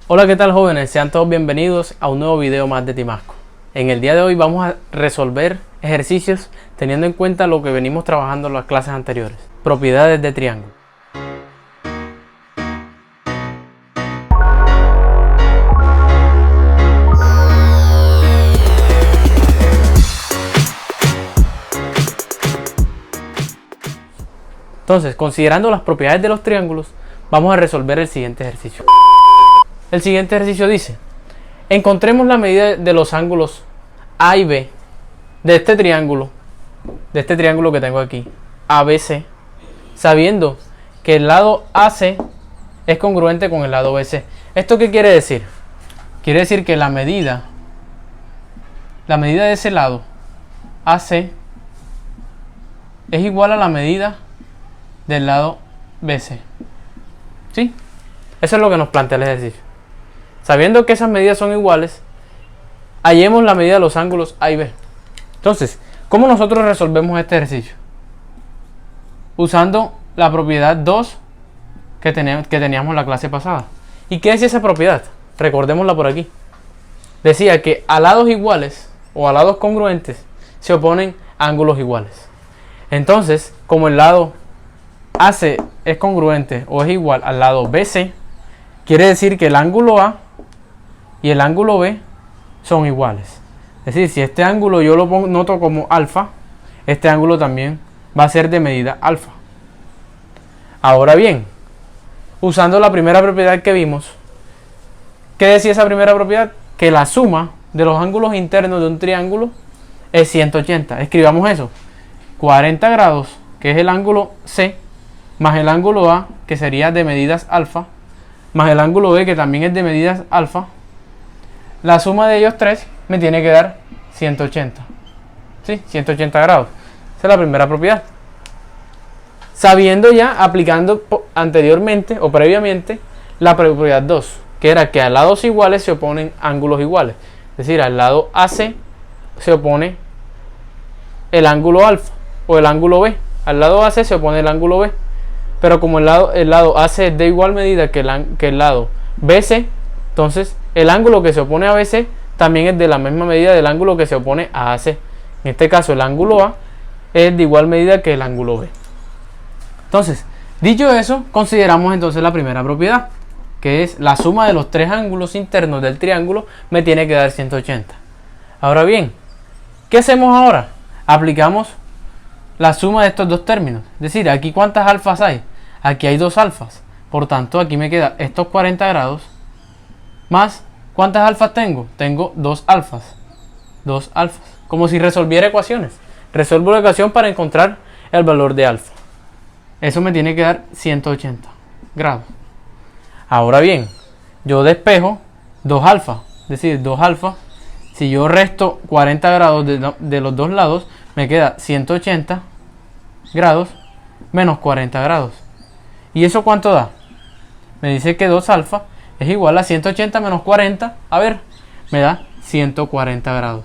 Hola, ¿qué tal, jóvenes? Sean todos bienvenidos a un nuevo video más de Timasco. En el día de hoy vamos a resolver ejercicios teniendo en cuenta lo que venimos trabajando en las clases anteriores. Propiedades de triángulo. Entonces, considerando las propiedades de los triángulos, vamos a resolver el siguiente ejercicio. El siguiente ejercicio dice: encontremos la medida de los ángulos A y B de este triángulo que tengo aquí, ABC, sabiendo que el lado AC es congruente con el lado BC. ¿Esto qué quiere decir? Quiere decir que la medida de ese lado AC es igual a la medida del lado BC. ¿Sí? Eso es lo que nos plantea el ejercicio. Sabiendo que esas medidas son iguales, hallemos la medida de los ángulos A y B. Entonces, ¿cómo nosotros resolvemos este ejercicio? Usando la propiedad 2 que teníamos en la clase pasada. ¿Y qué decía esa propiedad? Recordémosla por aquí. Decía que a lados iguales o a lados congruentes se oponen ángulos iguales. Entonces, como el lado AC es congruente o es igual al lado BC, quiere decir que el ángulo A y el ángulo B son iguales. Es decir, si este ángulo yo lo noto como alfa, este ángulo también va a ser de medida alfa. Ahora bien, usando la primera propiedad que vimos, ¿qué decía esa primera propiedad? Que la suma de los ángulos internos de un triángulo es 180. Escribamos eso: 40 grados, que es el ángulo C, más el ángulo A, que sería de medidas alfa, más el ángulo B, que también es de medidas alfa. La suma de ellos tres me tiene que dar 180. ¿Sí? 180 grados. Esa es la primera propiedad. Sabiendo ya, aplicando anteriormente o previamente la propiedad 2, que era que a lados iguales se oponen ángulos iguales. Es decir, al lado AC se opone el ángulo alfa o el ángulo B. Al lado AC se opone el ángulo B. Pero como el lado AC es de igual medida que el lado BC, entonces el ángulo que se opone a BC también es de la misma medida del ángulo que se opone a AC. En este caso el ángulo A es de igual medida que el ángulo B. Entonces, dicho eso, consideramos entonces la primera propiedad, que es la suma de los tres ángulos internos del triángulo me tiene que dar 180. Ahora bien, ¿qué hacemos ahora? Aplicamos la suma de estos dos términos. Es decir, aquí ¿cuántas alfas hay? Aquí hay dos alfas. Por tanto, aquí me queda estos 40 grados más, ¿cuántas alfas tengo? Tengo dos alfas. Dos alfas. Como si resolviera ecuaciones. Resuelvo la ecuación para encontrar el valor de alfa. Eso me tiene que dar 180 grados. Ahora bien, yo despejo 2 alfas. Es decir, 2 alfas. Si yo resto 40 grados de los dos lados, me queda 180 grados menos 40 grados. ¿Y eso cuánto da? Me dice que 2 alfa es igual a 180 menos 40. A ver, me da 140 grados.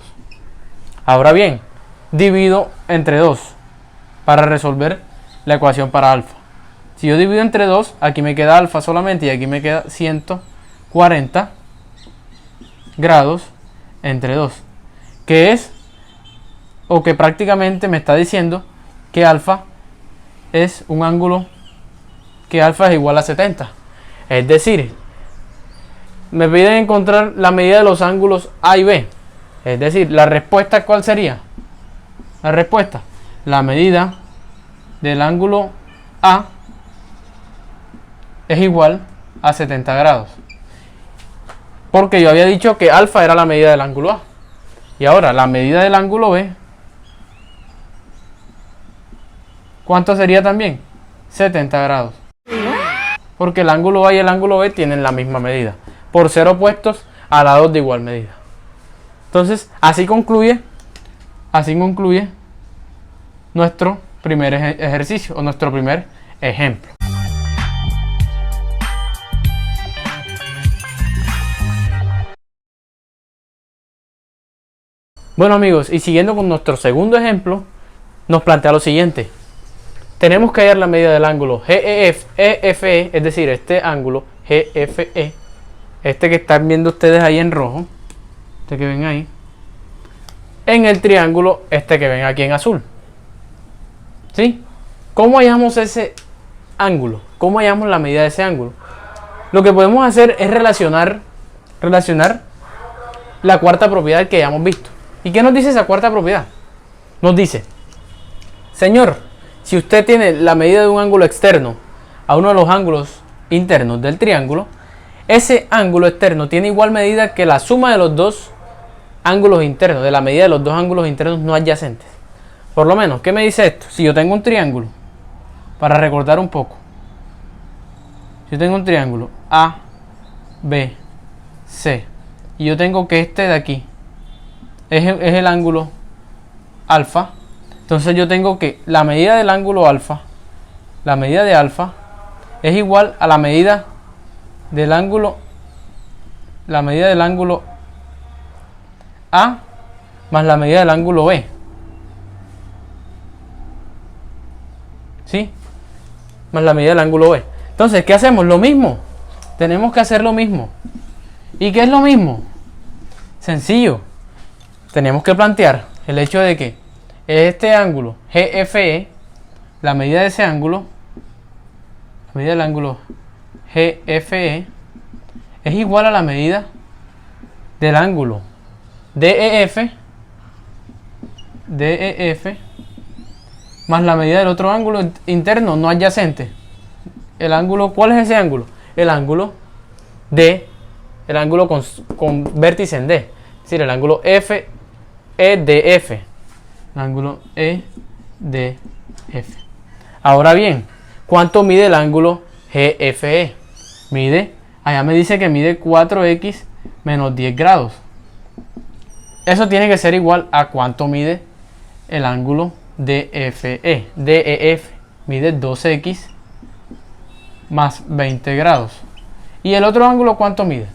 Ahora bien, divido entre 2 para resolver la ecuación para alfa. Si yo divido entre 2, aquí me queda alfa solamente y aquí me queda 140 grados entre 2. Que es, o que prácticamente me está diciendo que alfa es un ángulo, que alfa es igual a 70. Es decir, me piden encontrar la medida de los ángulos A y B. Es decir, la respuesta, ¿cuál sería? La respuesta: la medida del ángulo A es igual a 70 grados. Porque yo había dicho que alfa era la medida del ángulo A. Y ahora, la medida del ángulo B, ¿cuánto sería también? 70 grados. Porque el ángulo A y el ángulo B tienen la misma medida, por ser opuestos a lados de igual medida. Entonces, así concluye nuestro primer ejercicio o nuestro primer ejemplo. Bueno, amigos, y siguiendo con nuestro segundo ejemplo, nos plantea lo siguiente: tenemos que hallar la medida del ángulo GEFE, es decir, este ángulo GFE este que están viendo ustedes ahí en rojo, este que ven ahí, en el triángulo este que ven aquí en azul. ¿Sí? ¿Cómo hallamos ese ángulo? ¿Cómo hallamos la medida de ese ángulo? Lo que podemos hacer es relacionar la cuarta propiedad que ya hemos visto. ¿Y qué nos dice esa cuarta propiedad? Nos dice, señor, si usted tiene la medida de un ángulo externo a uno de los ángulos internos del triángulo, ese ángulo externo tiene igual medida que la suma de los dos ángulos internos, de la medida de los dos ángulos internos no adyacentes. Por lo menos, ¿qué me dice esto? Si yo tengo un triángulo, para recordar un poco, si yo tengo un triángulo A, B, C, y yo tengo que este de aquí es el ángulo alfa, entonces yo tengo que la medida del ángulo alfa, la medida de alfa, es igual a la medida del ángulo A más la medida del ángulo B. ¿Sí? Más la medida del ángulo B. Entonces, ¿qué hacemos? Lo mismo. Tenemos que hacer lo mismo. ¿Y qué es lo mismo? Sencillo. Tenemos que plantear el hecho de que este ángulo GFE, la medida de ese ángulo, la medida del ángulo GFE es igual a la medida del ángulo DEF más la medida del otro ángulo interno no adyacente. El ángulo, ¿cuál es ese ángulo? El ángulo D, el ángulo con vértice en D, es decir, el ángulo EDF, el ángulo EDF. Ahora bien, ¿cuánto mide el ángulo GFE? Allá me dice que mide 4x menos 10 grados. Eso tiene que ser igual a cuánto mide el ángulo DEF. Mide 12x más 20 grados. ¿Y el otro ángulo cuánto mide?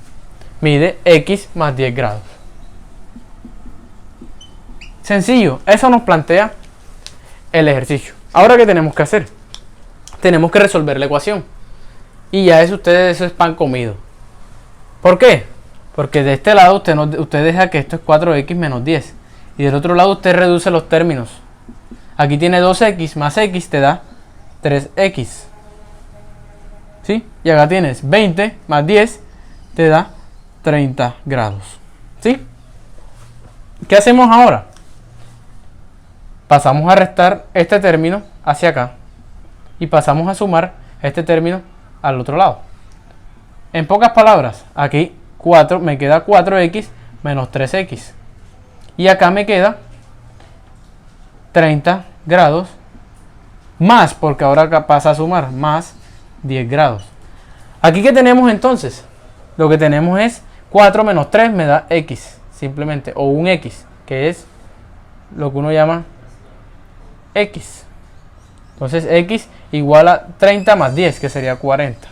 Mide x más 10 grados. Sencillo, eso nos plantea el ejercicio. Ahora, ¿qué tenemos que hacer? Tenemos que resolver la ecuación. Y ya eso es pan comido. ¿Por qué? Porque de este lado usted deja que esto es 4x menos 10. Y del otro lado usted reduce los términos. Aquí tiene 2x más x te da 3x. ¿Sí? Y acá tienes 20 más 10 te da 30 grados. ¿Sí? ¿Qué hacemos ahora? Pasamos a restar este término hacia acá. Y pasamos a sumar este término al otro lado. En pocas palabras, aquí me queda 4x menos 3x. Y acá me queda 30 grados más, porque ahora acá pasa a sumar, más 10 grados. Aquí, ¿qué tenemos entonces? Lo que tenemos es 4 menos 3 me da x, simplemente, o un x, que es lo que uno llama x. Entonces x igual a 30 más 10, que sería 40.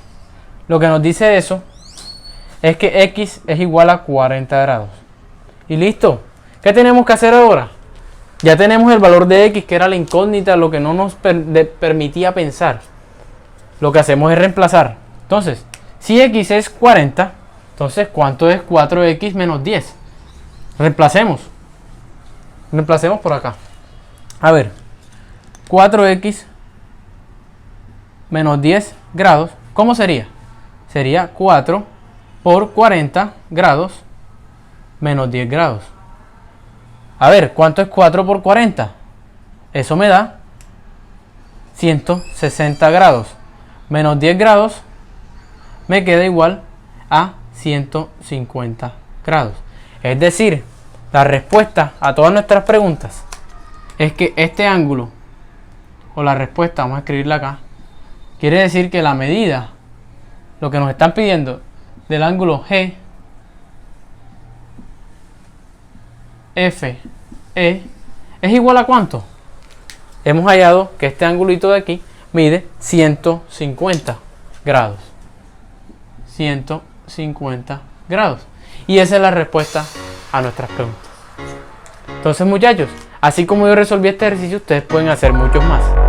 Lo que nos dice eso es que x es igual a 40 grados. Y listo. ¿Qué tenemos que hacer ahora? Ya tenemos el valor de x, que era la incógnita, lo que no nos permitía pensar. Lo que hacemos es reemplazar. Entonces, si x es 40, entonces, ¿cuánto es 4x menos 10? Reemplacemos. Reemplacemos por acá. A ver, 4x menos 10 grados, ¿cómo sería? Sería 4 por 40 grados menos 10 grados. A ver, ¿cuánto es 4 por 40? Eso me da 160 grados. Menos 10 grados me queda igual a 150 grados. Es decir, la respuesta a todas nuestras preguntas es que este ángulo, o la respuesta, vamos a escribirla acá, quiere decir que la medida, lo que nos están pidiendo del ángulo G FE es igual a ¿cuánto? Hemos hallado que este angulito de aquí mide 150 grados. 150 grados. Y esa es la respuesta a nuestras preguntas. Entonces, muchachos, así como yo resolví este ejercicio, ustedes pueden hacer muchos más.